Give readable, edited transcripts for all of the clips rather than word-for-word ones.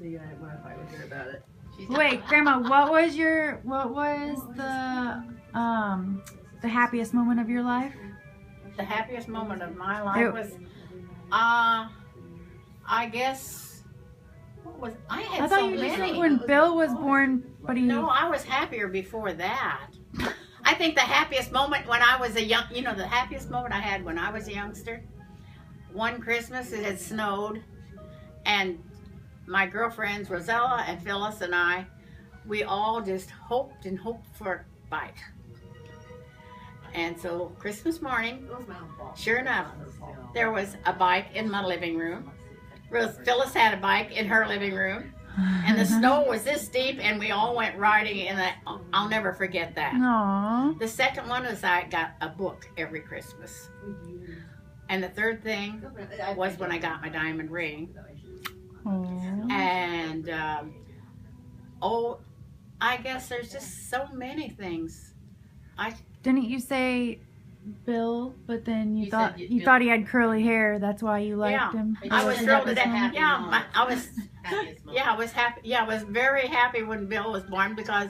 see. I want to fight with her about it. Wait, Grandma, what was the happiest moment of your life? The happiest moment of my life was, I guess, I had so many. Just said when Bill was born, but he... No, I was happier before that. I think the happiest moment when I was the happiest moment I had when I was a youngster, one Christmas it had snowed, and my girlfriends, Rosella and Phyllis and I, we all just hoped and hoped for a bike. And so Christmas morning, sure enough, there was a bike in my living room. Phyllis had a bike in her living room. And the snow was this deep, and we all went riding in that. I'll never forget that. Aww. The second one is I got a book every Christmas. And the third thing was when I got my diamond ring. Aww. And, I guess there's just so many things. Didn't you say Bill, but then you thought he had curly hair, that's why you liked him? I was thrilled to death. Yeah, I was happy. Yeah, I was very happy when Bill was born because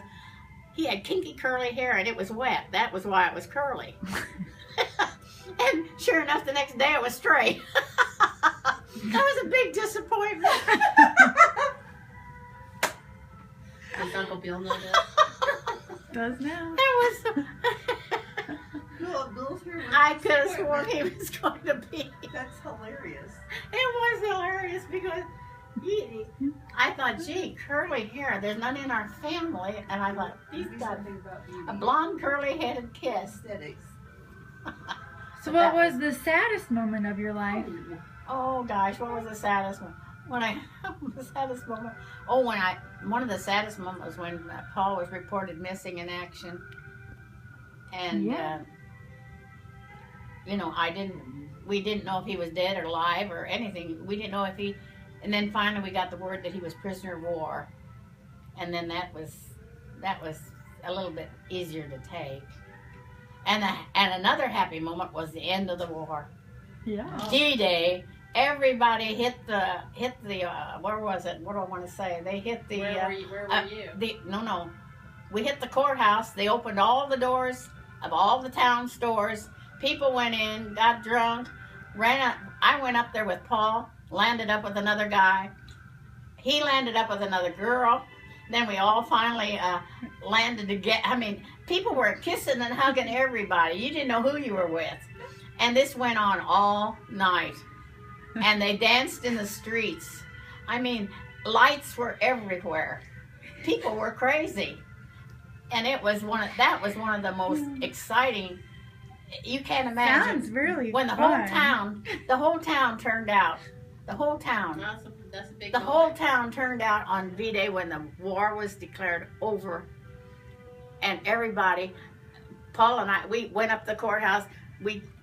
he had kinky curly hair and it was wet. That was why it was curly. And sure enough, the next day it was straight. That was a big disappointment. Does Uncle Bill know that? Does now. I could have sworn he was going to be. That's hilarious. It was hilarious because I thought, gee, curly hair. There's none in our family. And I thought, he's got a blonde, curly-headed kid. So what was the saddest moment of your life? Oh, gosh, what was the saddest one? One of the saddest moments was when Paul was reported missing in action. And, we didn't know if he was dead or alive or anything. We didn't know if and then finally we got the word that he was prisoner of war. And then that was a little bit easier to take. And another happy moment was the end of the war. Yeah. D-Day. Everybody hit the where was it? What do I want to say? They hit the where were you? We hit the courthouse. They opened all the doors of all the town stores. People went in, got drunk, ran up. I went up there with Paul, landed up with another guy. He landed up with another girl. Then we all finally landed together. I mean, people were kissing and hugging everybody. You didn't know who you were with. And this went on all night. And they danced in the streets. I mean, lights were everywhere. People were crazy. And that was one of the most exciting. You can't imagine. Sounds really when the fun. whole town turned out. The whole town. That's a big the whole town turned out on V-Day when the war was declared over. And everybody, Paul and I, we went up to the courthouse.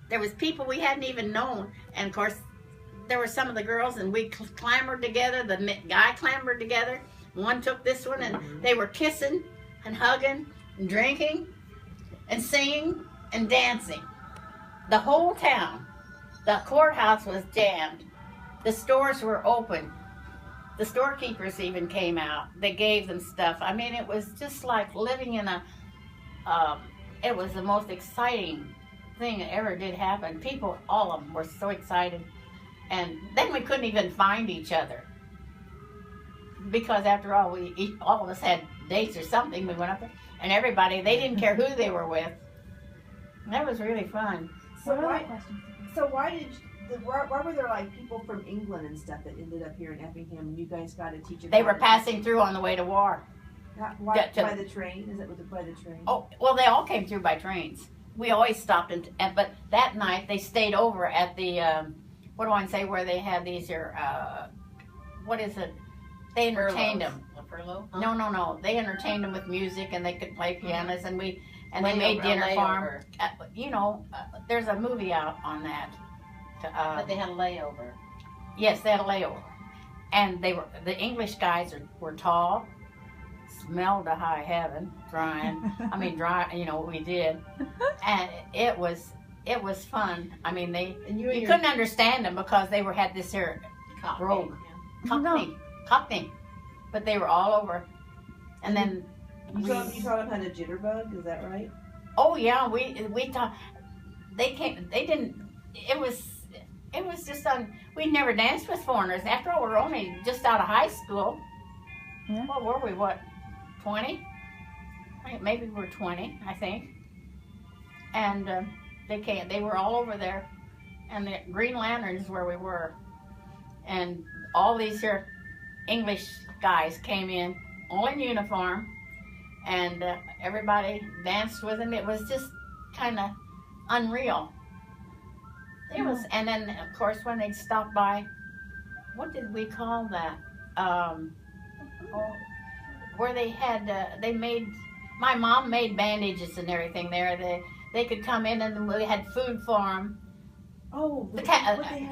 There was people we hadn't even known, and of course, there were some of the girls, and we clambered together. The guy clambered together. One took this one, and they were kissing and hugging and drinking and singing and dancing. The whole town. The courthouse was jammed. The stores were open. The storekeepers even came out. They gave them stuff. I mean, it was just like living in it was the most exciting thing that ever did happen. People, all of them were so excited. And then we couldn't even find each other. Because after all, all of us had dates or something. We went up there, and everybody, they didn't care who they were with. That was really fun. So why were there like people from England and stuff that ended up here in Effingham, and you guys got to teach them? They were passing through on the way to war. By the train? Is it by the train? Oh, well, they all came through by trains. We always stopped, but that night they stayed over at the, what do I say, where they had these here, what is it? They entertained them. A furlough? No. They entertained them with music, and they could play pianos, and they made dinner for them. There's a movie out on that. But they had a layover. Yes, they had a layover. And the English guys were tall, smelled to high heaven, dry, we did. And it was fun. I mean, you couldn't understand them because they had this here brogue. Cockney. but they were all over. And then you taught them how to jitterbug. Is that right? Oh yeah, we taught. They came. They didn't. It was just on. We never danced with foreigners. After all, we were only just out of high school. Yeah. What were we? What, 20? Maybe we were 20, I think. And they came. They were all over there, and the Green Lanterns where we were, and all these here English guys came in, all in uniform, and everybody danced with them. It was just kind of unreal. It was, and then of course when they'd stop by, what did we call that? Where they had, my mom made bandages and everything there. They could come in and we had food for them. Oh, the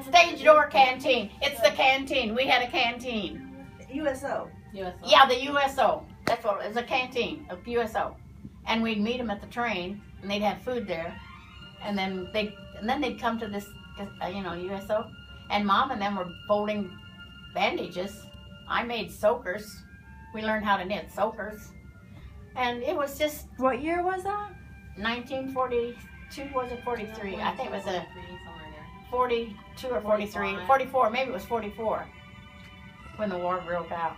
stage door canteen. It's the canteen. We had a canteen. USO. Yeah, the USO. That's what it was, a canteen of USO. And we'd meet them at the train, and they'd have food there. And then they'd come to this, USO. And Mom and them were folding bandages. I made soakers. We learned how to knit soakers. And it was just... What year was that? 1942, was it 43? I think it was a 42 or 43. 44, maybe it was 44. When the war broke out.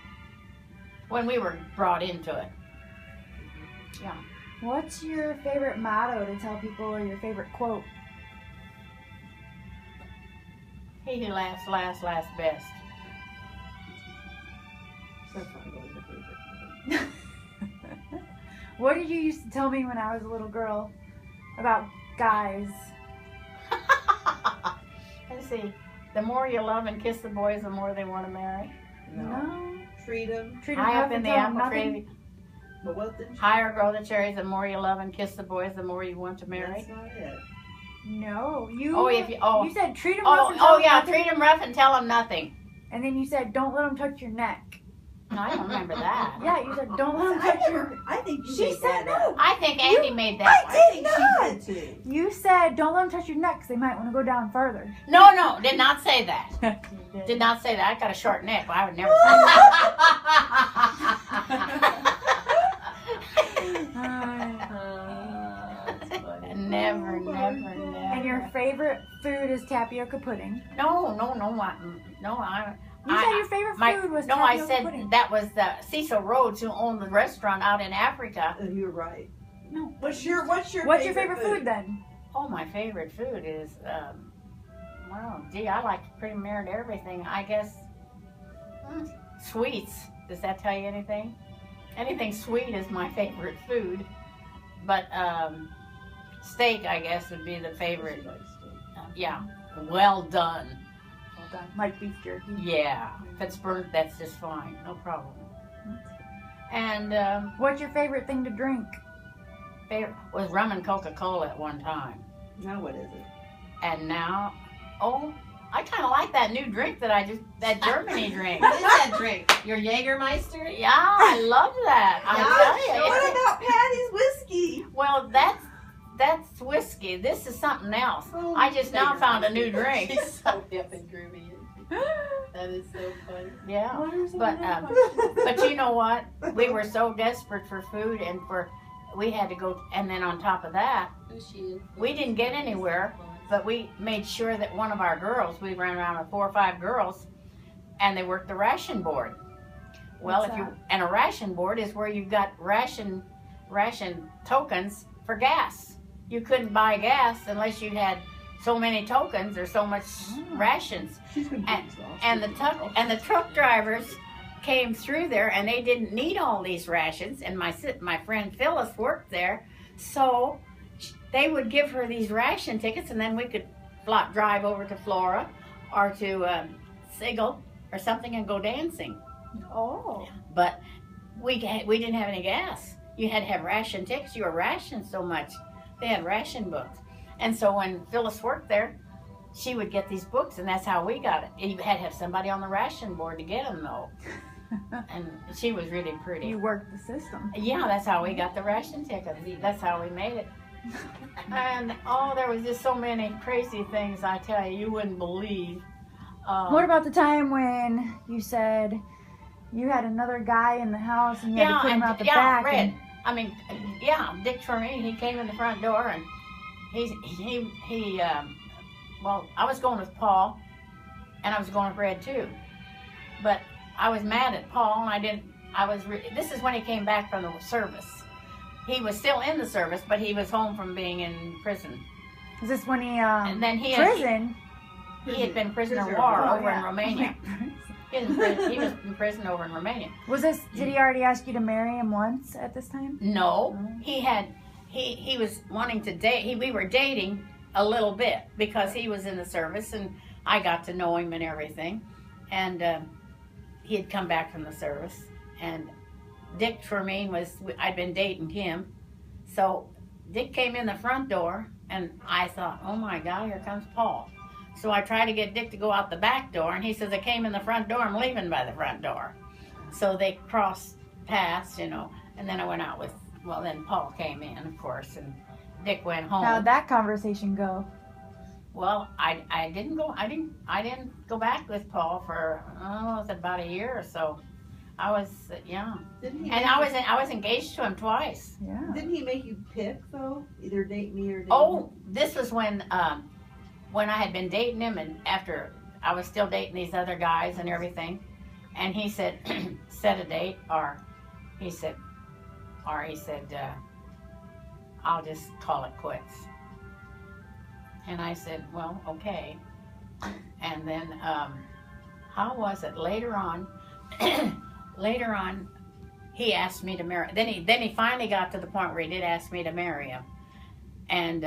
When we were brought into it. Yeah. What's your favorite motto to tell people, or your favorite quote? He who laughs last best. What did you used to tell me when I was a little girl about guys? Let's see. The more you love and kiss the boys, the more they want to marry. No. Treat them. High up in the apple tree. But what the... Higher grow the cherries, the more you love and kiss the boys, the more you want to marry. That's not it. No, you. You said treat them rough. Treat them rough and tell them nothing. And then you said don't let them touch your neck. No, I don't remember that. Yeah, you said don't let them touch your. I think you She said no. I think Andy made that one. I think she did too. You said don't let them touch your neck because they might want to go down further. No, did not say that. Did not say that. I got a short neck. Well, I would never say that. Never. And your favorite food is tapioca pudding. No. You said your favorite food was tapioca I said pudding. that was Cecil Rhodes, who owned the restaurant out in Africa. You're right. No. What's your favorite food then? Oh, my favorite food is, I like pretty near everything. I guess sweets. Does that tell you anything? Anything sweet is my favorite food. But steak, I guess, would be the favorite. Yeah, well done. Well done. Like beef jerky. Yeah, if it's burnt, that's just fine. No problem. And what's your favorite thing to drink? Favorite was rum and Coca-Cola at one time. Now what is it? And now, I kind of like that new drink that Germany drink. What is that drink? Your Jägermeister? Yeah, I love that. I tell you. What about Patty's whiskey? Well, that's whiskey. This is something else. Oh, I just now found a new drink. She's so hip and groovy. That is so funny. Yeah, but you know what? We were so desperate for food and we had to go, and then on top of that, we didn't get anywhere. But we made sure that one of our girls, we ran around with 4 or 5 girls, and they worked the ration board. Well, and a ration board is where you got ration tokens for gas. You couldn't buy gas unless you had so many tokens or so much rations. And the truck drivers came through there, and they didn't need all these rations. And my friend Phyllis worked there, so they would give her these ration tickets, and then we could drive over to Flora or to Sigel or something and go dancing. Oh. But we didn't have any gas. You had to have ration tickets. You were rationed so much. They had ration books. And so when Phyllis worked there, she would get these books, and that's how we got it. You had to have somebody on the ration board to get them, though. And she was really pretty. You worked the system. Yeah, that's how we got the ration tickets. That's how we made it. And there was just so many crazy things, I tell you, you wouldn't believe. What about the time when you said You had another guy in the house and you had to Yeah, put him and out the yeah, back. Red. And, I mean, yeah, Dick Tremaine. He came in the front door, and well, I was going with Paul, and I was going with Red too, but I was mad at Paul, and I didn't. This is when he came back from the service. He was still in the service, but he was home from being in prison. is this when he And then prison? He had been prisoner of Prisoner war of war, over in yeah. Romania. He was in prison over in Romania. Was this? Did he already ask you to marry him once at this time? No, he was wanting to date. We were dating a little bit because he was in the service, and I got to know him and everything. And he had come back from the service, and Dick Tremaine I'd been dating him. So Dick came in the front door, and I thought, oh my God, here comes Paul. So I tried to get Dick to go out the back door, and he says, I came in the front door, I'm leaving by the front door. So they crossed paths, and then I went out then Paul came in, of course, and Dick went home. How'd that conversation go? Well, I didn't go back with Paul for, it was about a year or so. I was, yeah. And I was engaged to him twice. Yeah. Didn't he make you pick, though? Either date me or date Oh, this was when I had been dating him, and after I was still dating these other guys and everything, and he said, set a date, or he said, I'll just call it quits. And I said, well, okay. And then, how was it? Later on, he asked me to marry. Then he finally got to the point where he did ask me to marry him, and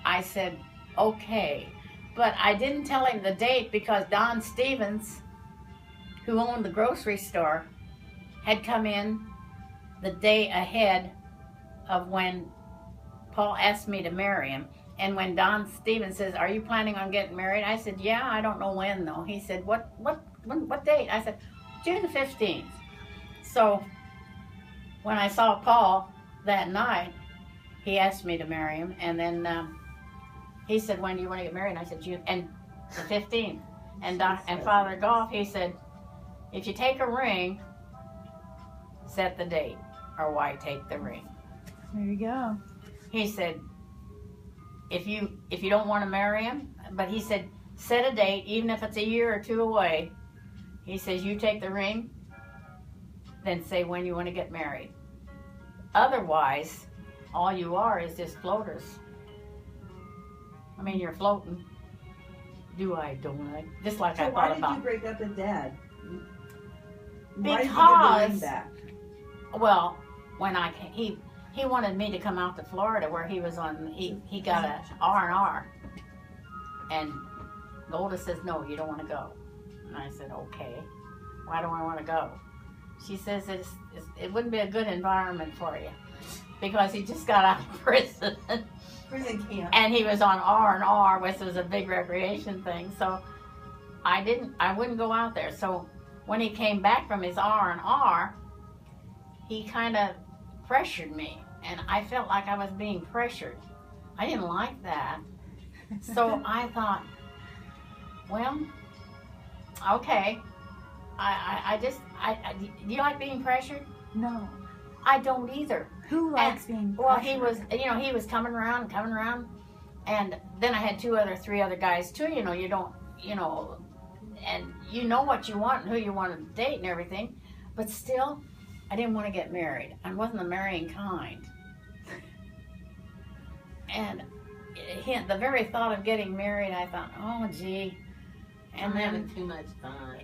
I said, okay. But I didn't tell him the date because Don Stevens, who owned the grocery store, had come in the day ahead of when Paul asked me to marry him. And when Don Stevens says, are you planning on getting married? I said, yeah, I don't know when though. He said, what date? I said, June the 15th. So when I saw Paul that night, he asked me to marry him. And then he said, when do you want to get married? And I said, June, and the 15th. And Father Goff, he said, if you take a ring, set the date, or why take the ring? There you go. He said, if you don't want to marry him, but he said, set a date, even if it's a year or two away. He says, you take the ring, then say when you want to get married. Otherwise, all you are is just floaters. I mean, you're floating. Do I, don't I? Just like I thought about. So why did you break up with Dad? Because, why did you give the ring back? Well, when he wanted me to come out to Florida where he was on, he got a R&R. And Golda says, no, you don't want to go. And I said, okay, why don't I want to go? She says, it wouldn't be a good environment for you because he just got out of prison. Prison camp. And he was on R&R, which was a big recreation thing. So I wouldn't go out there. So when he came back from his R&R, he kind of pressured me. And I felt like I was being pressured. I didn't like that. So I thought, well, okay. Do you like being pressured? No. I don't either. Who likes being pressured? Well, he was coming around, and then I had three other guys too. And you know what you want and who you want to date and everything, but still, I didn't want to get married. I wasn't the marrying kind. And the very thought of getting married, I thought, oh gee. And I'm then having too much fun.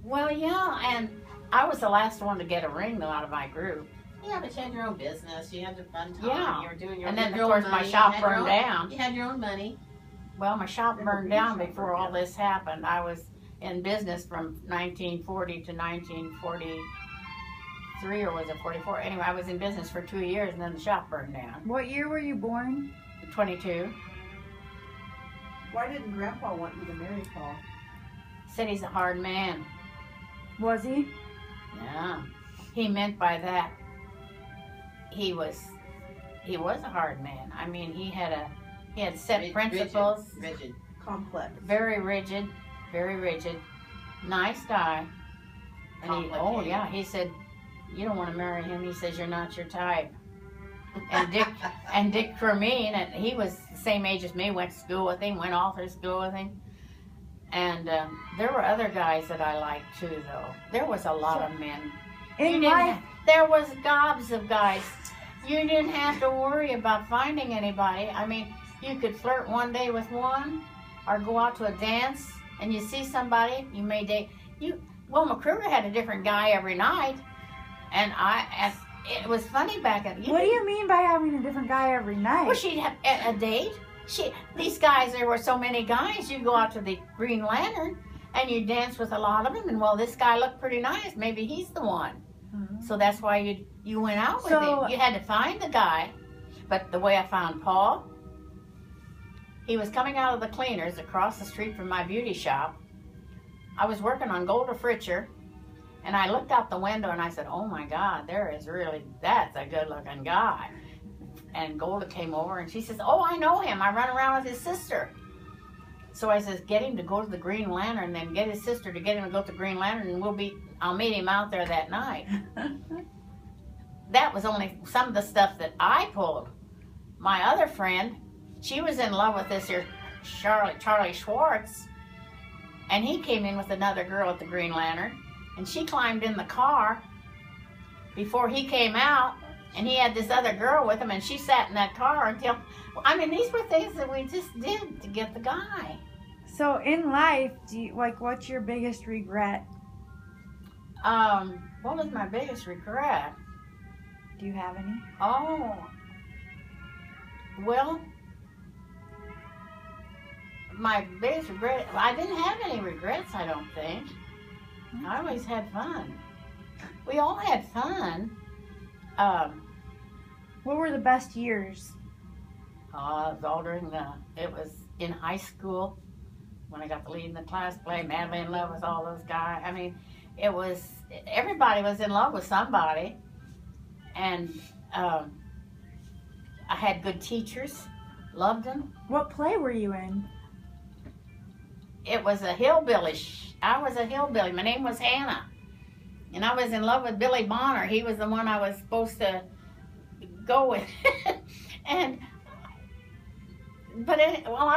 Well, yeah, and I was the last one to get a ring though out of my group. Yeah, but you had your own business. You had your fun time. Yeah. You were doing your And own then, of your course, own my money. shop You had your burned own- down. You had your own money. Well, my shop burned down before all this happened. I was in business from 1940 to 1943, or was it 44? Anyway, I was in business for 2 years, and then the shop burned down. What year were you born? 22. Why didn't Grandpa want you to marry Paul? Said he's a hard man. Was he? Yeah. He meant by that he was a hard man. I mean, he had set principles. Rigid. Complex. Very rigid, Nice guy. And he said, you don't want to marry him. He says, you're not your type. And Dick Cremine, and he was the same age as me, went to school with him, went all through school with him. And there were other guys that I liked too, though. There was a lot of men. There was gobs of guys. You didn't have to worry about finding anybody. I mean, you could flirt one day with one, or go out to a dance, and you see somebody, you may date. Well, McCruger had a different guy every night, and it was funny back then. What do you mean by having a different guy every night? Well, she'd have a date. These guys, there were so many guys. You go out to the Green Lantern, and you dance with a lot of them, and well, this guy looked pretty nice. Maybe he's the one. Mm-hmm. So that's why you went out with him. You had to find the guy. But the way I found Paul, he was coming out of the cleaners across the street from my beauty shop. I was working on Golda Fritcher, and I looked out the window and I said, oh my God, that's a good looking guy. And Golda came over and she says, oh, I know him. I run around with his sister. So I says, get him to go to the Green Lantern, and then get his sister to get him to go to the Green Lantern, and I'll meet him out there that night. That was only some of the stuff that I pulled. My other friend, she was in love with this here Charlie Schwartz, and he came in with another girl at the Green Lantern, and she climbed in the car before he came out, and he had this other girl with him, and she sat in that car until, I mean, these were things that we just did to get the guy. So in life, what's your biggest regret? What was my biggest regret? Do you have any? Oh, well, my biggest regret, I didn't have any regrets, I don't think. I always had fun. We all had fun. What were the best years? It was all during it was in high school when I got to lead in the class play, madly in love with all those guys. I mean, everybody was in love with somebody. And I had good teachers, loved them. What play were you in? It was a hillbilly. I was a hillbilly. My name was Hannah. And I was in love with Billy Bonner. He was the one I was supposed to go with. I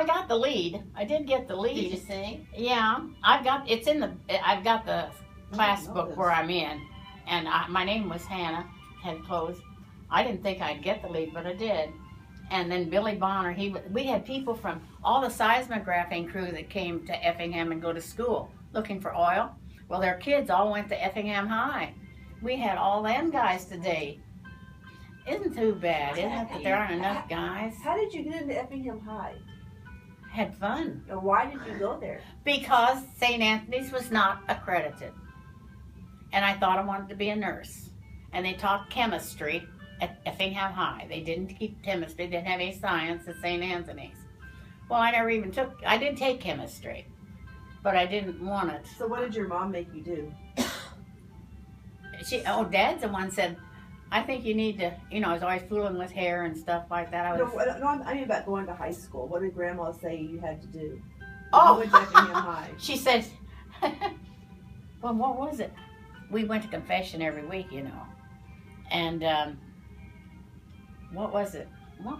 got the lead. I did get the lead. Did you sing? Yeah. I've got the class book where I'm in. And my name was Hannah. Had clothes. I didn't think I'd get the lead, but I did. And then Billy Bonner, we had people from all the seismographing crew that came to Effingham and go to school looking for oil. Well, their kids all went to Effingham High. We had all them guys today. Isn't too bad, isn't it? That there aren't enough guys. How did you get into Effingham High? Had fun. And why did you go there? Because St. Anthony's was not accredited. And I thought I wanted to be a nurse. And they taught chemistry at Effingham High. They didn't keep chemistry. They didn't have any science at St. Anthony's. Well, I did take chemistry, but I didn't want it. So what did your mom make you do? Dad's the one said, I think you need to, I was always fooling with hair and stuff like that. I mean about going to high school. What did Grandma say you had to do? Oh, went to Effingham High. She said, well, what was it? We went to confession every week, And what was it?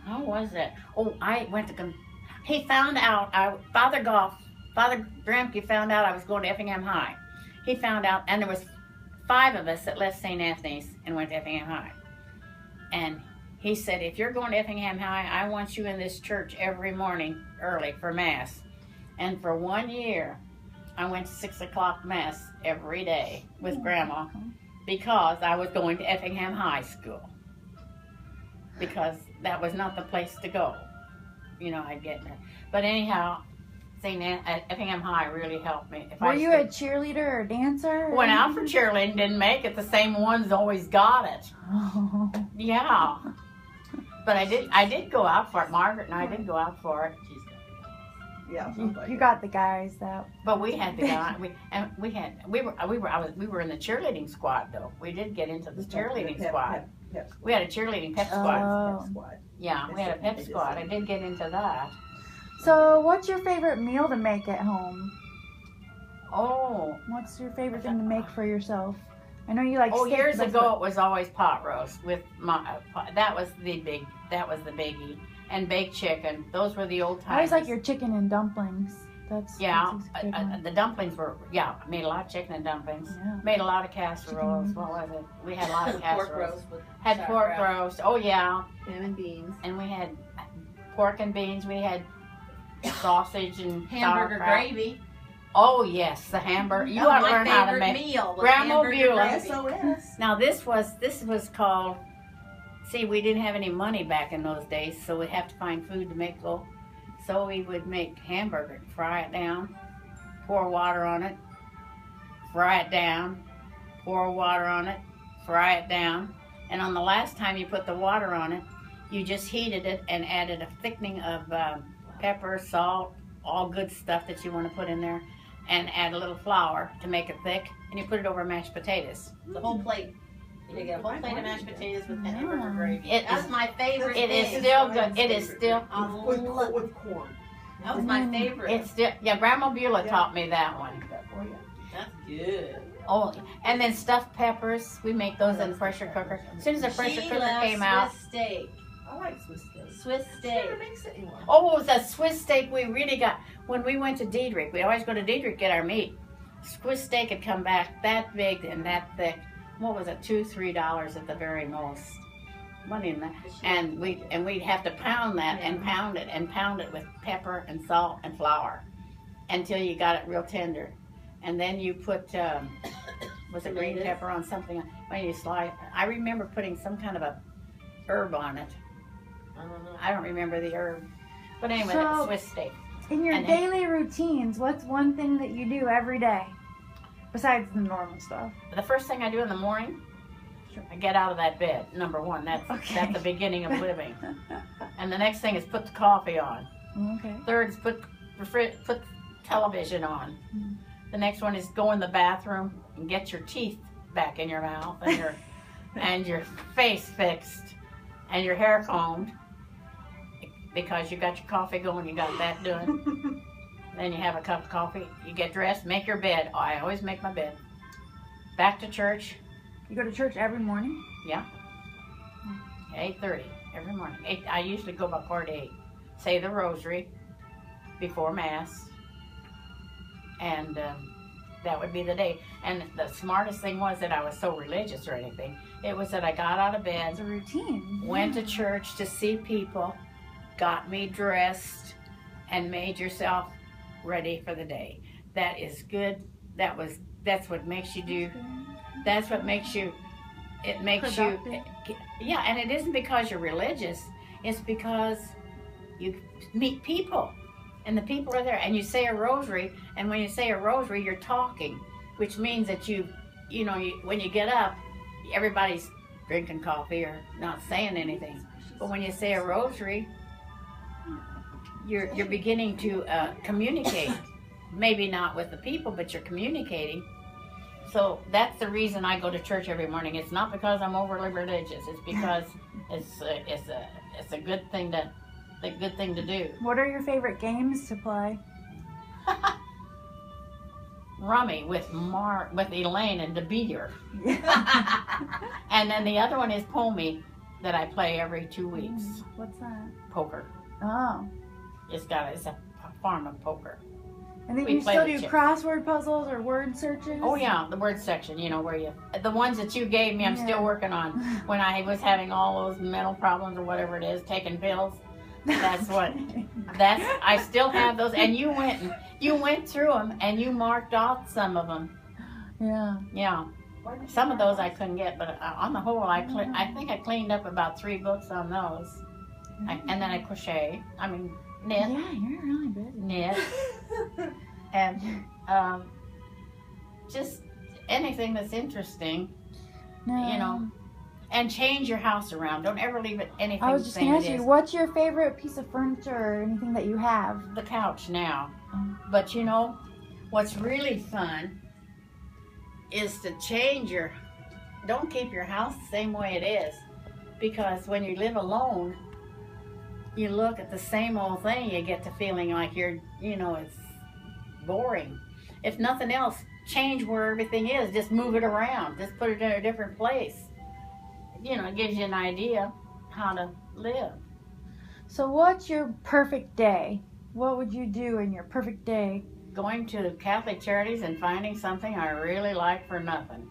How was that? Oh, I went to he found out, Father Gramke found out I was going to Effingham High. He found out, and there was 5 of us that left St. Anthony's and went to Effingham High. And he said, if you're going to Effingham High, I want you in this church every morning early for Mass. And for 1 year, I went to 6 o'clock Mass every day with Grandma because I was going to Effingham High School. Because that was not the place to go. I'd get there. But anyhow, Effingham High really helped me. Were you a cheerleader or a dancer? Went out for cheerleading, didn't make it. The same ones always got it. Oh. Yeah. But I did go out for it. Margaret and I did go out for it. Yeah. You got the guys though. But we had the guy. We were in the cheerleading squad though. We did get into the cheerleading squad. Pep squad. We had a cheerleading pep squad. Oh. Pep squad. Yeah, we had a pep squad. I did get into that. So, what's your favorite meal to make at home? Oh. What's your favorite thing to make for yourself? I know you like Oh, steak. years ago it was always pot roast with my. That was the biggie, and baked chicken. Those were the old times. I always like your chicken and dumplings. That's Yeah, a good one. the dumplings were. Yeah, I made a lot of chicken and dumplings. Yeah. Made a lot of casseroles. Chicken. What was it? We had a lot of Pork casseroles. roast with Had pork sauerkraut. roast. Oh yeah, Ham and beans. and we had pork and beans. We had sausage and Hamburger sauerkraut. gravy. Oh yes, the hamburger. You That ought was to my learn how to favorite make. meal. Was Grandma hamburger Beulah. gravy. SOS. Now this was called. See, we didn't have any money back in those days, so we'd have to find food to make. So we would make hamburger, fry it down, pour water on it, fry it down, pour water on it, fry it down, and on the last time you put the water on it, you just heated it and added a thickening of pepper, salt, all good stuff that you want to put in there, and add a little flour to make it thick, and you put it over mashed potatoes. The whole plate. You get a whole plate of mashed potatoes with Yeah. hamburger gravy. It That's is- my favorite It is thing. still good. It is still. I With love- corn. That was my favorite. It's still. Yeah, Grandma Beulah Yeah. taught me that one. That's good. Oh, and then stuffed peppers. We make those in the pressure cooker. As soon as the pressure She cooker loves came out. Swiss steak. I like Swiss steak. Swiss She never steak. makes it anymore. Oh, it was a Swiss steak we really got when we went to Diedrich. We always go to Diedrich to get our meat. Swiss steak had come back that big and that thick. What was it? $2-3 at the very most. Money in that. And we'd have to pound that and pound it with pepper and salt and flour until you got it real tender. And then you put was it green Tomatoes? pepper on something when you slice. I remember putting some kind of a herb on it. I don't know. I don't remember the herb. But anyway, So- that's Swiss steak. In your And then- daily routines, what's one thing that you do every day besides the normal stuff? The first thing I do in the morning, I get out of that bed. Number one, that's the beginning of living. And the next thing is put the coffee on. Okay. Third is put television on. Mm. The next one is go in the bathroom and get your teeth back in your mouth and your and your face fixed and your hair combed because you got your coffee going. You got that done. Then you have a cup of coffee. You get dressed, make your bed. Oh, I always make my bed. Back to church. You go to church every morning? 8:30 every morning. I usually go about 4 to 8. Say the rosary before mass, and that would be the day. And the smartest thing was that I was so religious or anything. It was that I got out of bed, It's a routine. went to church to see people, got me dressed, and made yourself ready for the day. That is good. That's what makes you do. That's what makes you. It makes Productive. you. Yeah, and it isn't because you're religious. It's because you meet people, and the people are there, and you say a rosary. And when you say a rosary, you're talking, which means that when you get up, everybody's drinking coffee or not saying anything. But when you say a rosary, you're beginning to communicate. Maybe not with the people, but you're communicating. So that's the reason I go to church every morning. It's not because I'm overly religious. It's because it's a good thing to do. What are your favorite games to play? Rummy with Elaine and DeBeer. And then the other one is Pomey that I play every 2 weeks. What's that? Poker. Oh. It's a form of poker. And then We you play still with do chips. crossword puzzles or word searches? Oh yeah, the word section, where the ones that you gave me, I'm still working on. When I was having all those mental problems or whatever it is, taking pills, I still have those. And you went through them and you marked off some of them. Yeah. Yeah, some of those I couldn't get, but on the whole, I think I cleaned up about 3 books on those. And then I crochet. I mean, knit. Yeah, you're really busy. Knit. And just anything that's interesting, No. and change your house around. Don't ever leave it anything I was the just same gonna it ask you, is. what's your favorite piece of furniture or anything that you have? The couch now. Oh. But what's really fun is to don't keep your house the same way it is. Because when you live alone, you look at the same old thing, you get to feeling like it's boring. if nothing else, change where everything is. Just move it around. Just put it in a different place. You know, it gives you an idea how to live. So what's your perfect day? What would you do in your perfect day? Going to Catholic charities and finding something I really like for nothing.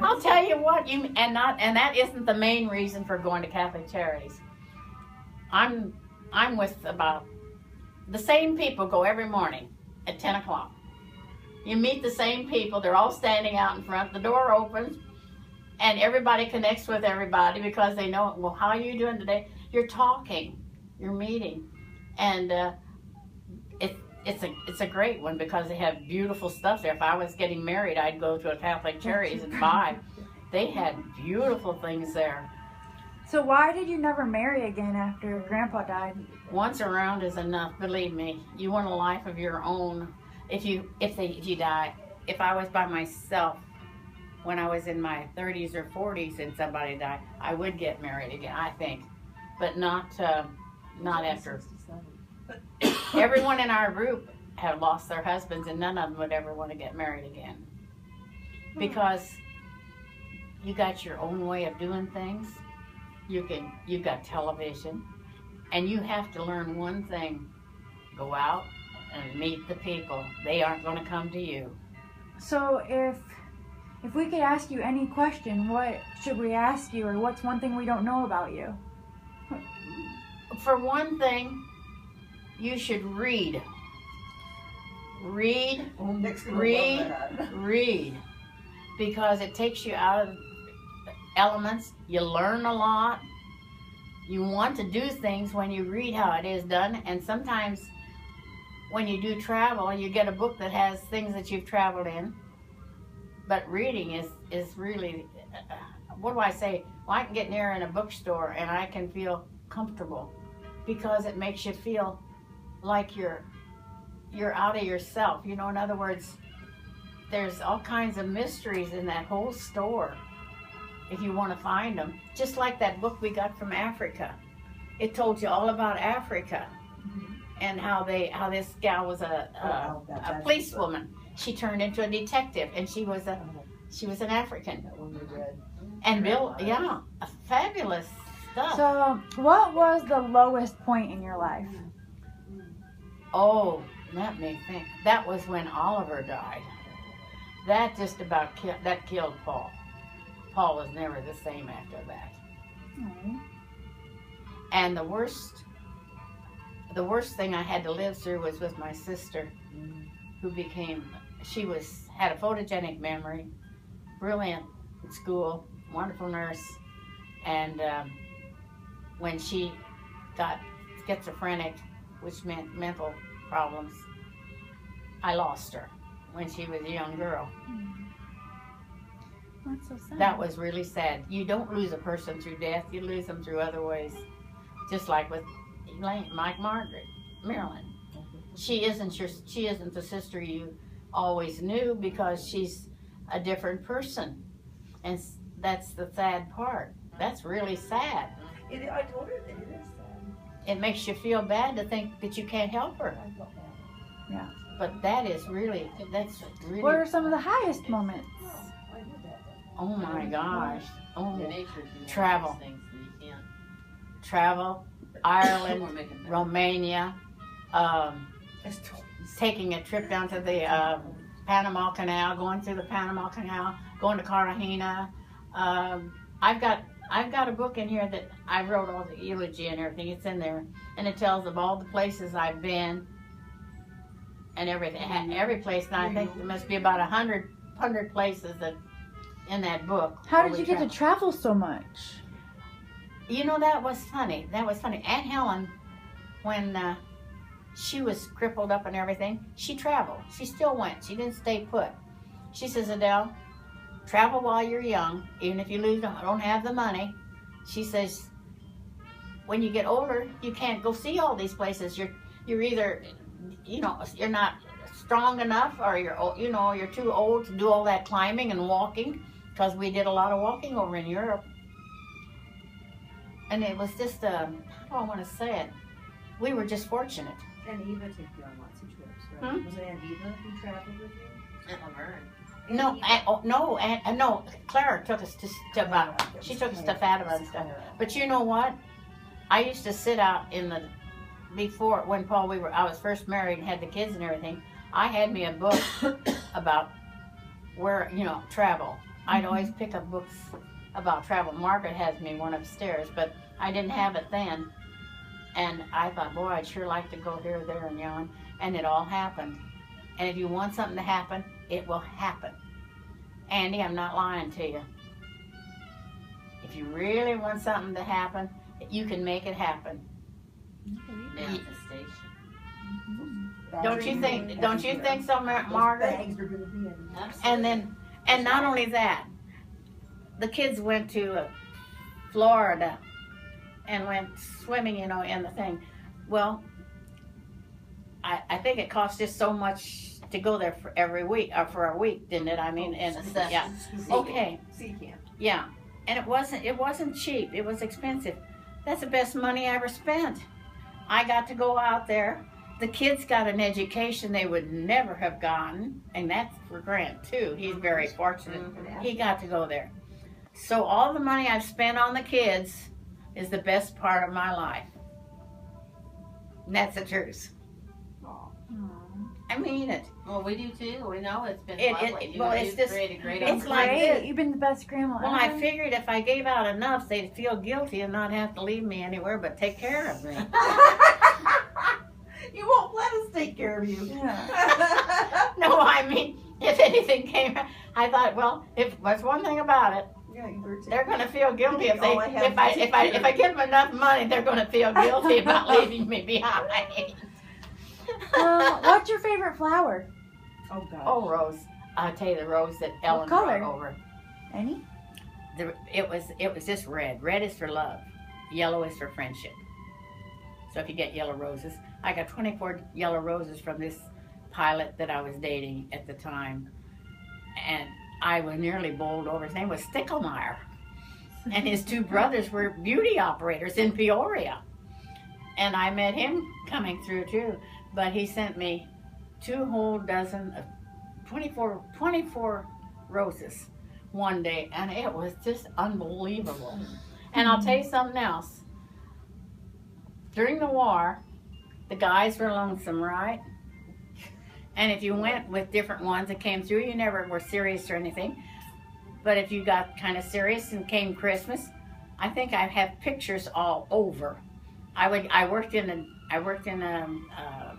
I'll tell you what, and that isn't the main reason for going to Catholic charities. I'm with about the same people go every morning at 10 o'clock. You meet the same people. They're all standing out in front. The door opens, and everybody connects with everybody because they know, well, how are you doing today? You're talking, you're meeting, and it's a great one because they have beautiful stuff there. If I was getting married, I'd go to a Catholic charities and buy. They had beautiful things there. So why did you never marry again after Grandpa died? Once around is enough, believe me. You want a life of your own. If you die, if I was by myself when I was in my 30s or 40s and somebody died, I would get married again, I think, but not after. Everyone in our group have lost their husbands, and none of them would ever want to get married again, because you got your own way of doing things. You've got television, and you have to learn one thing: go out and meet the people. They aren't going to come to you. So if we could ask you any question, what should we ask you, or what's one thing we don't know about you? For one thing, you should read. Read, because it takes you out of elements. You learn a lot. You want to do things when you read how it is done, and sometimes when you do travel, you get a book that has things that you've traveled in. But reading is really, what do I say? Well, I can get near in a bookstore and I can feel comfortable because it makes you feel like you're out of yourself. You know, in other words, there's all kinds of mysteries in that whole store if you want to find them. Just like that book we got from Africa. It told you all about Africa and how this gal was a policewoman. She turned into a detective, and she was an African. And Bill, yeah, fabulous stuff. So, what was the lowest point in your life? Oh, let me think. That was when Oliver died. That just about killed Paul. Paul was never the same after that. Mm-hmm. And the worst thing I had to live through was with my sister, who had a photogenic memory, brilliant at school, wonderful nurse, and when she got schizophrenic, which meant mental problems, I lost her when she was a young girl. That's so sad. That was really sad. You don't lose a person through death, you lose them through other ways. Just like with Marilyn. She isn't the sister you always knew because she's a different person. And that's the sad part. That's really sad. I told her that it is sad. It makes you feel bad to think that you can't help her. Yeah. But that's really. What are some of the highest moments? Oh my gosh. Oh, travel. Travel, Ireland, Romania, taking a trip down to the Panama Canal, going through the Panama Canal, going to Cartagena. I've got a book in here that I wrote all the eulogy and everything. It's in there, and it tells of all the places I've been and everything. Every place, and I think there must be about 100 places that in that book. How did you get to travel so much? You know, that was funny. Aunt Helen, when she was crippled up and everything, she traveled. She still went. She didn't stay put. She says, Adele, travel while you're young, even if you don't have the money. She says, when you get older, you can't go see all these places. You're either, you're not strong enough, or you're too old to do all that climbing and walking, because we did a lot of walking over in Europe. And it was just, how do I want to say it? we were just fortunate. And Eva took you on lots of trips, right? Hmm? Was it Aunt Eva who traveled with you? And Laverne. No, Clara took us to about, she took us to Fatima and stuff. But you know what? I used to sit out in the, before, when Paul, I was first married and had the kids and everything, I had me a book about where, travel. I'd always pick up books about travel. Margaret has me one upstairs, but I didn't have it then. And I thought, boy, I'd sure like to go here, there, and yon. And it all happened. And if you want something to happen, it will happen. Andy, I'm not lying to you. If you really want something to happen, you can make it happen. Manifestation. Don't you think so, Margaret? And not only that, the kids went to Florida and went swimming, in the thing. Well, I think it cost just so much to go there for every week, or for a week, didn't it? I mean, yeah. Okay. Sea camp. Yeah, and it wasn't cheap. It was expensive. That's the best money I ever spent. I got to go out there. The kids got an education they would never have gotten, and that's for Grant too. He's very fortunate. He got to go there. So all the money I've spent on the kids is the best part of my life. And that's the truth. I mean it. Well, we do too. We know it's been lovely. It's just, created great it's like this. You've been the best grandma Well, ever. I figured if I gave out enough, they'd feel guilty and not have to leave me anywhere but take care of me. You won't let us take care of you. Yeah. No, I mean, if anything came, I thought, well, if there's one thing about it, they're going to feel guilty if I give them enough money. They're going to feel guilty about leaving me behind. What's your favorite flower? Oh God. Oh, rose. I'll tell you the rose that Ellen brought over. Any? It was just red. Red is for love. Yellow is for friendship. So if you get yellow roses, I got 24 yellow roses from this pilot that I was dating at the time, and I was nearly bowled over. His name was Stickelmeyer, and his two brothers were beauty operators in Peoria, and I met him coming through too. But he sent me 2 whole dozen of 24 roses one day, and it was just unbelievable. And I'll tell you something else. During the war, the guys were lonesome, right? And if you went with different ones that came through, you never were serious or anything. But if you got kind of serious and came Christmas, I think I have pictures all over. I worked in a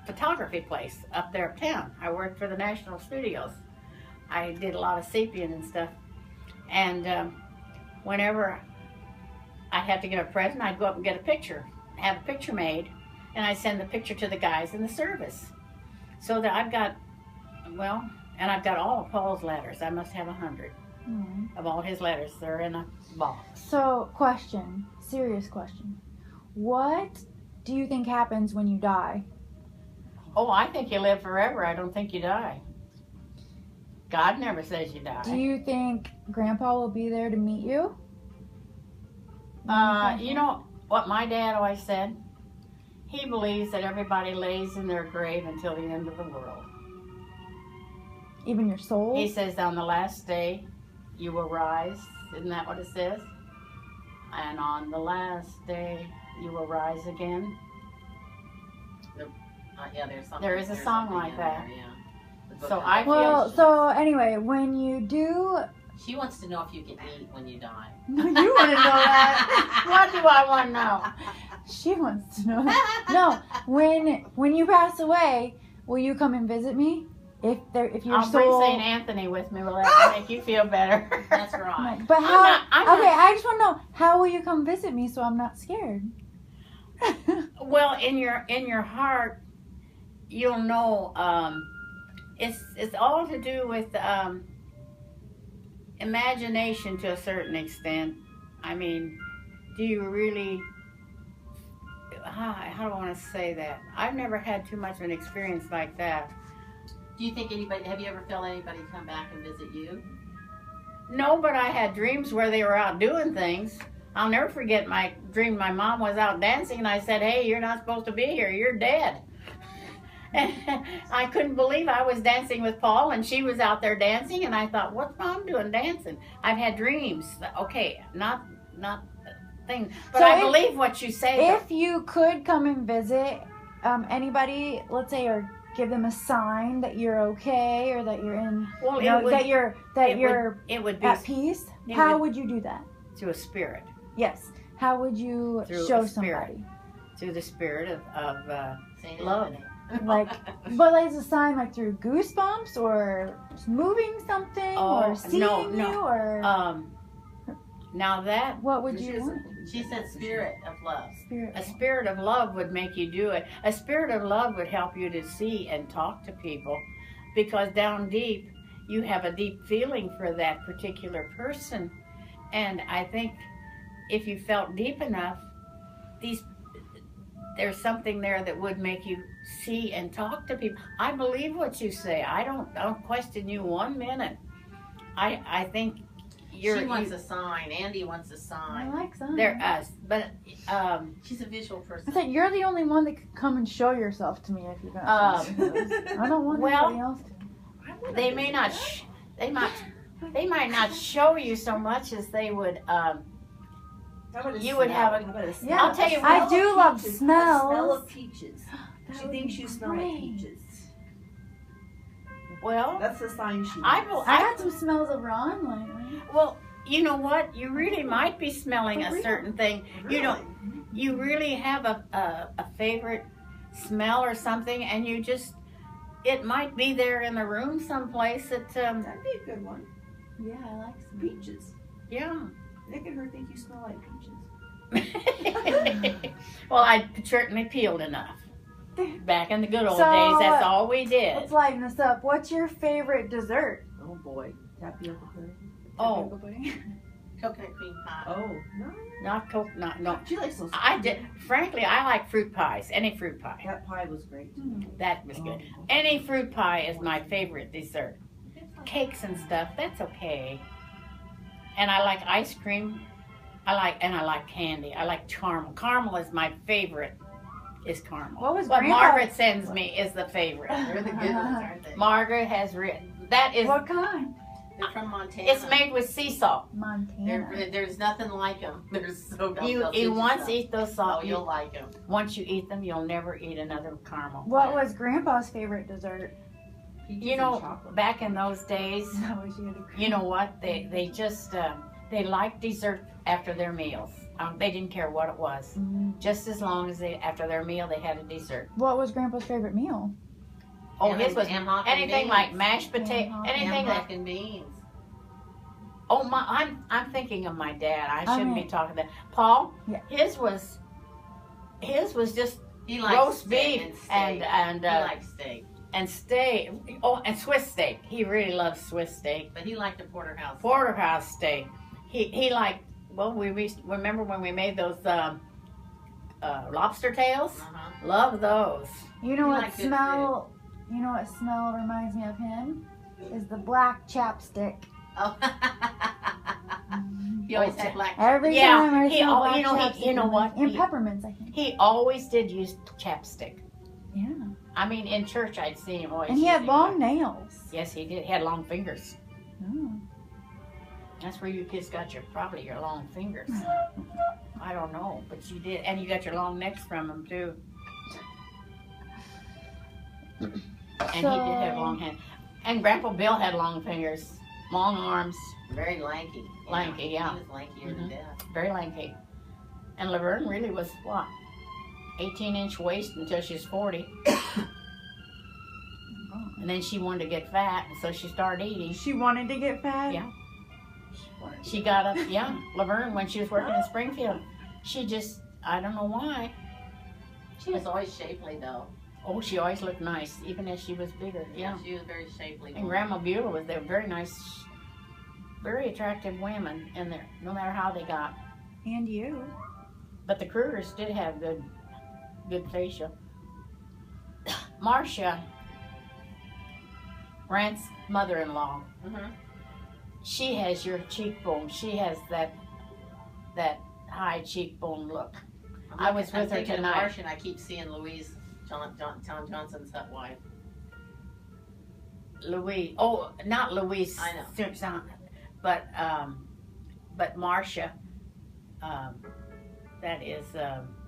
photography place up there uptown. I worked for the National Studios. I did a lot of sepia and stuff. And whenever I'd have to get a present, I'd go up and get a picture, have a picture made, and I'd send the picture to the guys in the service. So that I've got all of Paul's letters. I must have 100 of all his letters. They're in a box. So, serious question. What do you think happens when you die? Oh, I think you live forever. I don't think you die. God never says you die. Do you think Grandpa will be there to meet you? You know what my dad always said? He believes that everybody lays in their grave until the end of the world. Even your soul? He says on the last day you will rise. Isn't that what it says? And on the last day you will rise again. Yeah, there's something. There is a song like that. There, yeah. So I well, feel. so anyway, when you do... She wants to know if you can eat when you die. No, you want to know that. What do I want to know? She wants to know that. No, when you pass away, will you come and visit me? If your I'll soul... bring St. Anthony with me. Will that make you feel better? That's right. But how... I'm okay, I just want to know, how will you come visit me so I'm not scared? Well, in your heart, you'll know. It's all to do with imagination to a certain extent. I mean, do you really? How do I want to say that? I've never had too much of an experience like that. Do you think have you ever felt anybody come back and visit you? No, but I had dreams where they were out doing things. I'll never forget my dream. My mom was out dancing, and I said, "Hey, you're not supposed to be here. You're dead." And I couldn't believe I was dancing with Paul, and she was out there dancing, and I thought, "What's Mom doing dancing?" I've had dreams. Okay, not things, but So I believe what you say. If you could come and visit anybody, let's say, or give them a sign that you're okay or that you're in, well, that you're it would be at peace, it how would- would you do that? through a spirit, Yes. How would you Through show a spirit. somebody? through the spirit of Saint love. Anthony. Like, but like, is a sign like through goosebumps or moving something Oh, or seeing no. you or now that what would you want? She said spirit of love. Spirit. a spirit of love would make you do it. A spirit of love would help you to see and talk to people, because down deep you have a deep feeling for that particular person. And I think if you felt deep enough, there's something there that would make you see and talk to people. I believe what you say. I don't question you 1 minute. I think She wants a sign. Andy wants a I sign. like signs. they're us, but She's a visual I person. said you're the only one that could come and show yourself to me if you're gonna. I don't want well, anybody else to. they may not. They might not show you so much as they would. How about a You would smell? have a- How about a smell? Yeah, I'll tell you A what. I smell of do love peaches. smells. A smell of peaches. That She would thinks be you smell like great. peaches. Well, That's the sign she I wants. will. I had some smells of Ron lately. Well, you know what? You really might be smelling For a real? certain thing. You don't. You really have a favorite smell or something, and you just. It might be there in the room someplace that. That'd be a good one. Yeah, I like some. Peaches. Yeah. Nick and her think you smell like peaches. Well, I certainly peeled enough. Back in the good old So, days, that's all we did. Let's lighten this up. What's your favorite dessert? Oh boy. Tapioca pudding. Oh, Tapioca pudding. Coconut cream pie. Oh. No. not coconut. No, She likes those. I did. Frankly, I like fruit pies. Any fruit pie. That pie was great. That was good. Oh. Any fruit pie is my favorite dessert. Cakes and stuff, that's okay. And I like ice cream. I like candy. I like caramel. Caramel is my favorite. Is caramel. What was What Grandpa- Margaret sends me is the favorite. They're the good ones, aren't they? Margaret has written that is. What kind? They're from Montana. It's made with sea salt. Montana. There's nothing like them. They're so good. You once eat those Oh, salt. you'll like them. Once you eat them, you'll never eat another caramel. What was Grandpa's favorite dessert? You know, back in those days, I wish you had a you know what? They just they liked dessert after their meals. They didn't care what it was. Just as long as after their meal they had a dessert. What was Grandpa's favorite meal? Oh, his was ham hock and anything beans. like mashed potato, Ham anything Ham like. hock and beans. Oh my, I'm thinking of my dad. I shouldn't be mean- talking to Paul. Yeah. His was just He likes roast steak beef and and he likes steak, steak. Oh, and Swiss steak. He really loves Swiss steak. but he liked the porterhouse. Porterhouse steak. He liked. Well, we remember when we made those lobster tails. Uh-huh. Love those. You know He what liked good smell? You know what smell reminds me of him? Is the black chapstick. Oh. He always had black. Every Yeah, time I he smell al- black you know, he- chapstick, you know I'm like- what? And He- peppermints, I think. He always did use chapstick. Yeah. I mean, in church I'd see him always. And he had using long it. nails. Yes, he did. He had long fingers. Oh. That's where you kids got probably your long fingers. I don't know, but you did, and you got your long necks from him too. And he did have long hands. And Grandpa Bill had long fingers, long arms, Very lanky. Lanky, yeah. He was lankier Mhm. than death. very lanky. And Laverne really was what? 18-inch waist until she was 40. And then she wanted to get fat, and so she started eating. She wanted to get fat? Yeah. She got up, yeah, Laverne, when she was working in Springfield. She just, I don't know why. She was always shapely though. Oh, she always looked nice, even as she was bigger. Yeah. She was very shapely. And Grandma Beulah was there, very nice, very attractive women in there, no matter how they got. And you. But the Krugers did have good facial. Marcia, Rand's mother-in-law, Mm-hmm. she has your cheekbone. She has that high cheekbone look. I'm I was with her thinking of tonight. Marsh, and I keep seeing Louise Tom Johnson's wife. Louise, oh, not Louise, I know. Simpson, but Marcia, that is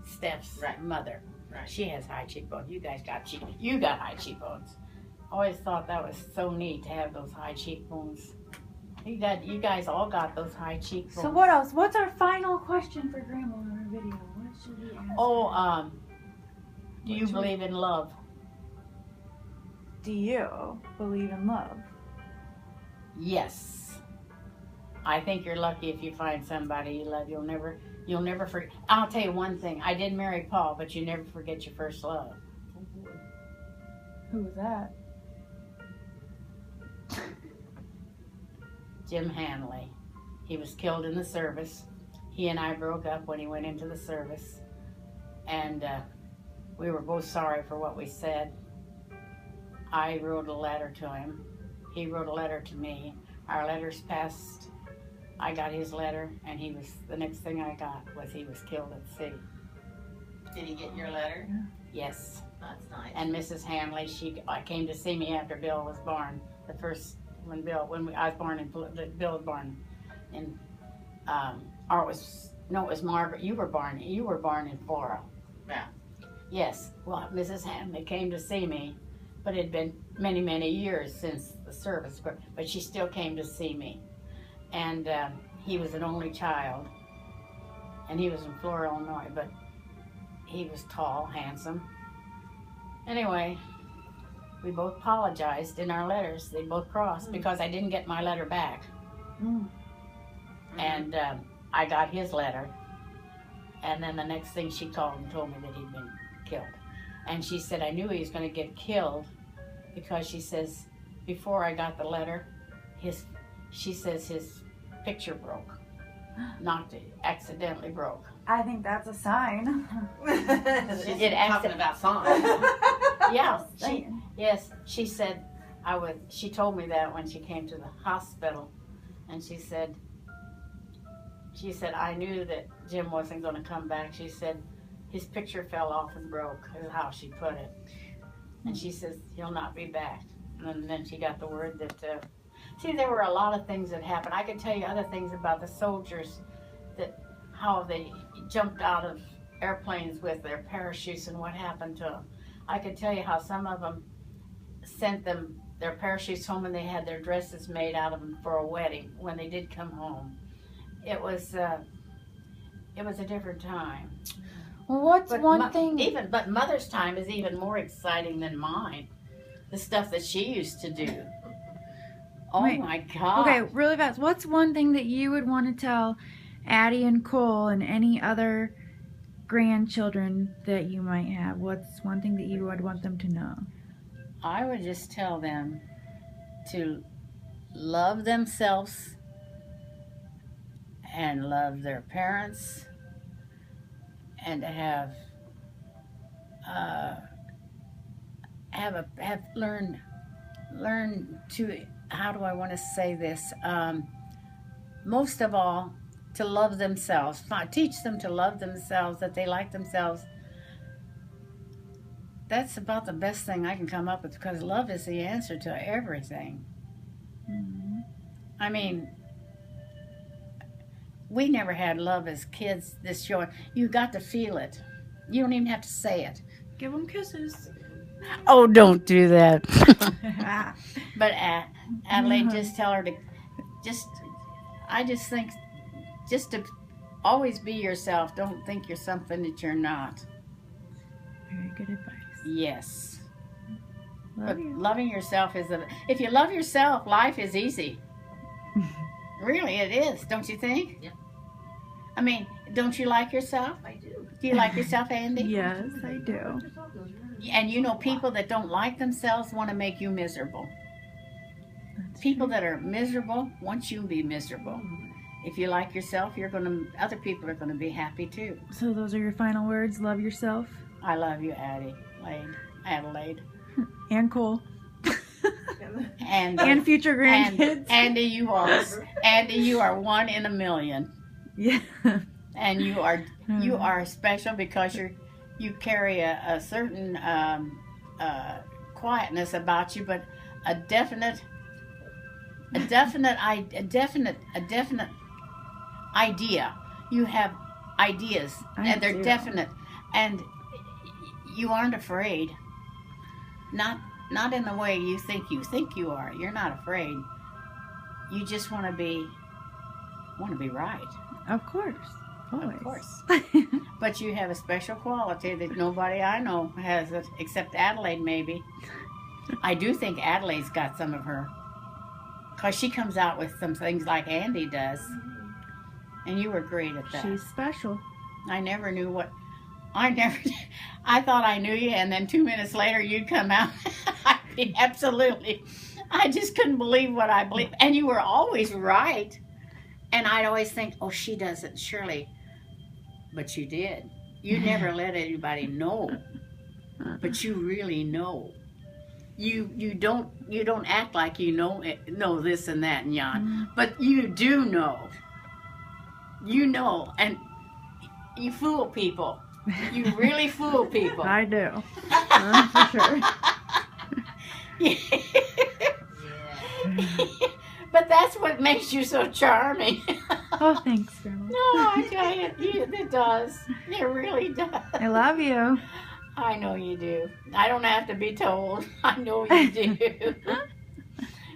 Steph's Right. mother. Right. She has high cheekbones. You guys got you got high cheekbones. Always thought that was so neat to have those high cheekbones. You guys all got those high cheekbones. So what else? What's our final question for Grandma on our video? What should we ask? Oh, do you believe in love? Do you believe in love? Yes. I think you're lucky if you find somebody you love. You'll never forget. I'll tell you one thing. I did marry Paul, but you never forget your first love. Who was that? Jim Hanley. He was killed in the service. He and I broke up when he went into the service. And we were both sorry for what we said. I wrote a letter to him. He wrote a letter to me. Our letters passed. I got his letter, and the next thing I got was he was killed at sea. Did he get your letter? Yes. That's nice. And Mrs. Hanley, I came to see me after Bill was born. I was born in, Bill was born in, it was Margaret. You were born in Flora. Yeah. Yes. Well, Mrs. Hanley came to see me, but it had been many, many years since the service, but she still came to see me. And he was an only child, and he was in Flora, Illinois, but he was tall, handsome. Anyway, we both apologized in our letters. They both crossed because I didn't get my letter back. Mm. And I got his letter. And then the next thing she called and told me that he'd been killed. And she said, I knew he was going to get killed because she says, before I got the letter, she says his picture broke. Accidentally broke. I think that's a sign. She's talking about songs. Yeah. Saying. Yes, she said she told me that when she came to the hospital, and she said I knew that Jim wasn't going to come back. She said his picture fell off and broke, is how she put it. And she says he'll not be back. And then she got the word that there were a lot of things that happened. I could tell you other things about the soldiers, how they jumped out of airplanes with their parachutes and what happened to them. I could tell you how some of them sent their parachutes home and they had their dresses made out of them for a wedding when they did come home. It was a different time. What's one thing? But Mother's time is even more exciting than mine. The stuff that she used to do. Oh Wait. My God. Okay, really fast. What's one thing that you would want to tell Addie and Cole and any other grandchildren that you might have? What's one thing that you would want them to know? I would just tell them to love themselves and love their parents and to learn to, how do I want to say this? Most of all, to love themselves. Teach them to love themselves, that they like themselves. That's about the best thing I can come up with, because love is the answer to everything. Mm-hmm. I mean, we never had love as kids this short. You got to feel it. You don't even have to say it. Give them kisses. Oh, don't do that. But Adelaide, just tell her to, I just think, just to always be yourself. Don't think you're something that you're not. Very good advice. Yes. Love But you. loving yourself if you love yourself, life is easy. Really, it is. Don't you think? Yeah. I mean, don't you like yourself? I do. Do you like yourself, Andy? Yes, I do. And you know, people that don't like themselves want to make you miserable. People that are miserable want you to be miserable. If you like yourself, other people are going to be happy too. So those are your final words. Love yourself. I love you, Adelaide. And Cole. And future grandkids. Andy, you are one in a million. Yeah. And you are special because you carry a certain quietness about you, but a definite idea. You have ideas, and they're definite, and you aren't afraid. Not in the way you think you are. You're not afraid. You just want to be right. Of course. Always. Of course. But you have a special quality that nobody I know has it, except Adelaide, maybe. I do think Adelaide's got some of her. Because she comes out with some things like Andy does. And you were great at that. She's special. I thought I knew you, and then 2 minutes later you'd come out. Absolutely. I just couldn't believe what I believed. And you were always right. And I'd always think, oh, she doesn't, surely. But you did. You never let anybody know. But you really know. You don't act like you know this and that and yon. But you do know. You know, and you fool people. You really fool people. I do. For sure. But that's what makes you so charming. Oh, thanks, Grandma. No, I tell you, it does. It really does. I love you. I know you do. I don't have to be told. I know you do.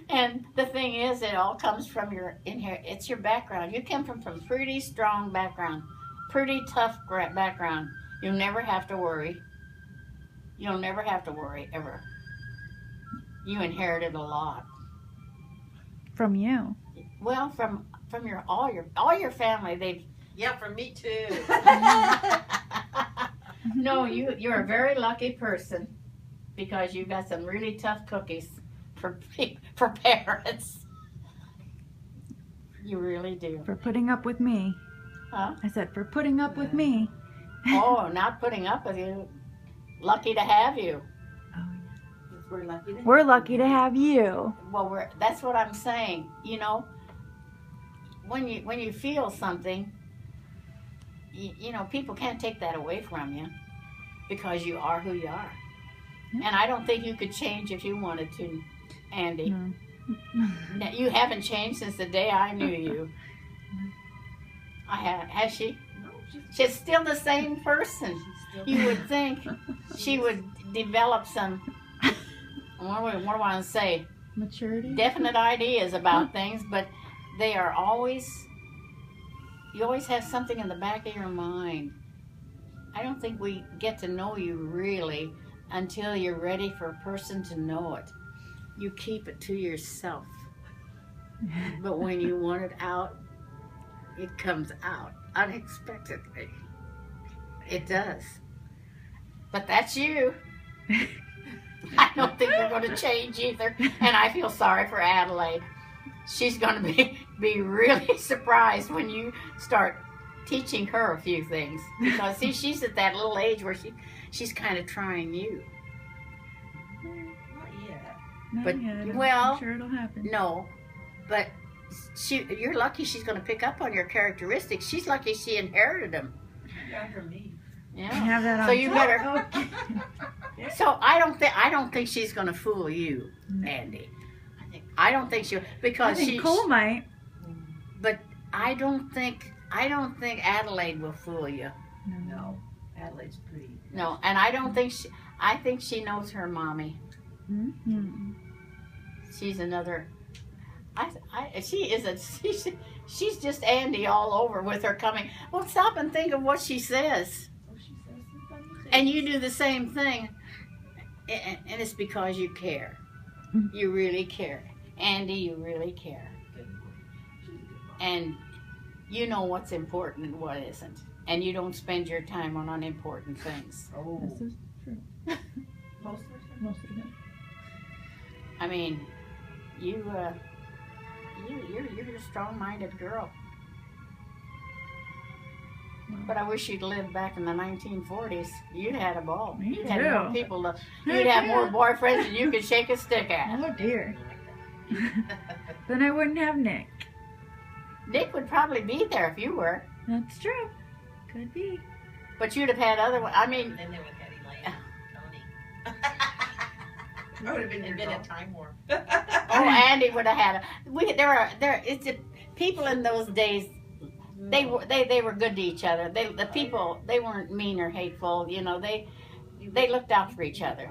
And the thing is, it all comes from it's your background. You come from a pretty strong background, pretty tough background. You'll never have to worry. You'll never have to worry, ever. You inherited a lot. From you. Well, from all your family, Yeah, from me too. No, you're a very lucky person because you got some really tough cookies for parents. You really do. For putting up with me. Huh? I said, for putting up with me. Oh, not putting up with you. Lucky to have you. We're lucky to have you. Well, that's what I'm saying. You know, when you feel something, you know, people can't take that away from you because you are who you are. And I don't think you could change if you wanted to, Andy. No. You haven't changed since the day I knew you. Has she? No, she's still the same person. You would think she would develop some, what do I want to say? Maturity? Definite ideas about things, but they are you always have something in the back of your mind. I don't think we get to know you really until you're ready for a person to know it. You keep it to yourself. But when you want it out, it comes out unexpectedly. It does. But that's you. I don't think you're going to change either. And I feel sorry for Adelaide. She's going to be really surprised when you start teaching her a few things. Because, see, she's at that little age where she's kind of trying you. Not yet. Not yet. Well, I'm sure it'll happen. No, but you're lucky she's going to pick up on your characteristics. She's lucky she inherited them. Yeah, from me. Yeah. Have that on So you better. Okay. So I don't think she's going to fool you, Andy. I don't think she'll I because think Cole might. But I don't think Adelaide will fool you. No, Adelaide's pretty. No, and I don't think I think she knows her mommy. Mm-hmm. She's another. She's just Andy all over with her coming. Well, stop and think of what she says. Oh, she says some funny things. And you do the same thing. And it's because you care. You really care. Andy, you really care. And you know what's important and what isn't. And you don't spend your time on unimportant things. Oh, This is true. most of the time. Most of it. I mean, you're a strong-minded girl. But I wish you'd lived back in the 1940s. You'd had a ball. Me You'd had too. more people. You'd have more boyfriends than you could shake a stick at. Oh dear. Then I wouldn't have Nick. Nick would probably be there if you were. That's true. Could be. But you'd have had other. I mean, Then they would have Elaine, Tony. I would have been It'd your been a girl. time warp. oh, Andy would have had. It's people in those days. They were good to each other. The people, they weren't mean or hateful. You know, they looked out for each other.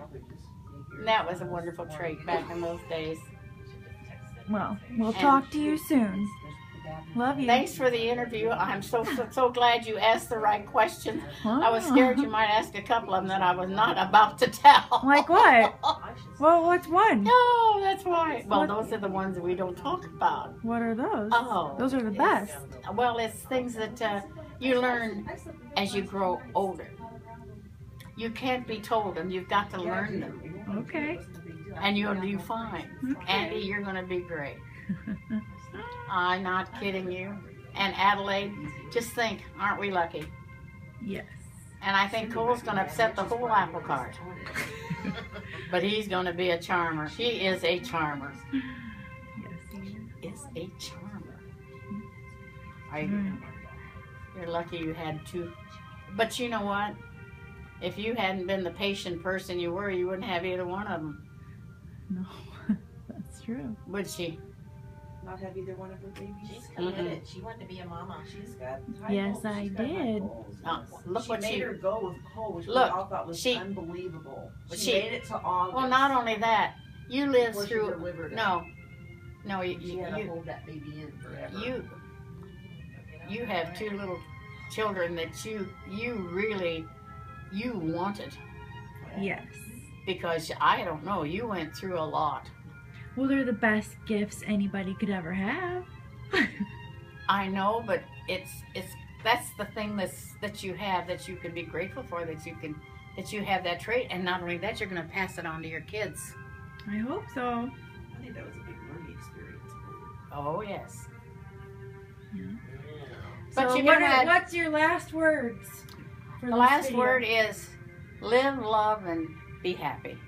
And that was a wonderful trait back in those days. Well, we'll talk to you soon. Love you. Thanks for the interview. I'm so glad you asked the right questions. I was scared you might ask a couple of them that I was not about to tell. Like what? Well, what's one? No, that's why. Well, those are the ones that we don't talk about. What are those? Oh. Those are the best. Well, it's things that you learn as you grow older. You can't be told them. You've got to learn them. Okay. And you'll do fine. Okay. Andy, you're going to be great. I'm not kidding you. And Adelaide, just think, aren't we lucky? Yes. And I think Cole's going to upset the whole apple cart. But he's going to be a charmer. He is a charmer. Yes, he is. Is a charmer. You're lucky you had two. But you know what? If you hadn't been the patient person you were, you wouldn't have either one of them. No, that's true. Would she? Not have either one of her babies. She's committed. She wanted to be a mama. She's got high Yes, goals. I She's got high did. goals. Look She what made she. her go with Cole, which Look, we all thought was she- unbelievable. She, she- made it to August. Well, not only that, you lived before she through. delivered it. No, She had to you, hold that baby in forever. you have two little children that you really wanted, Yes. because I don't know, you went through a lot. Well, they're the best gifts anybody could ever have. I know, but that's the thing that you have that you can be grateful for, that you have that trait, and not only that, you're going to pass it on to your kids. I hope so. I think that was a big learning experience for you. Oh yes. Yeah. But So you what never had. what's your last words? For The this last video? word is live, love, and be happy.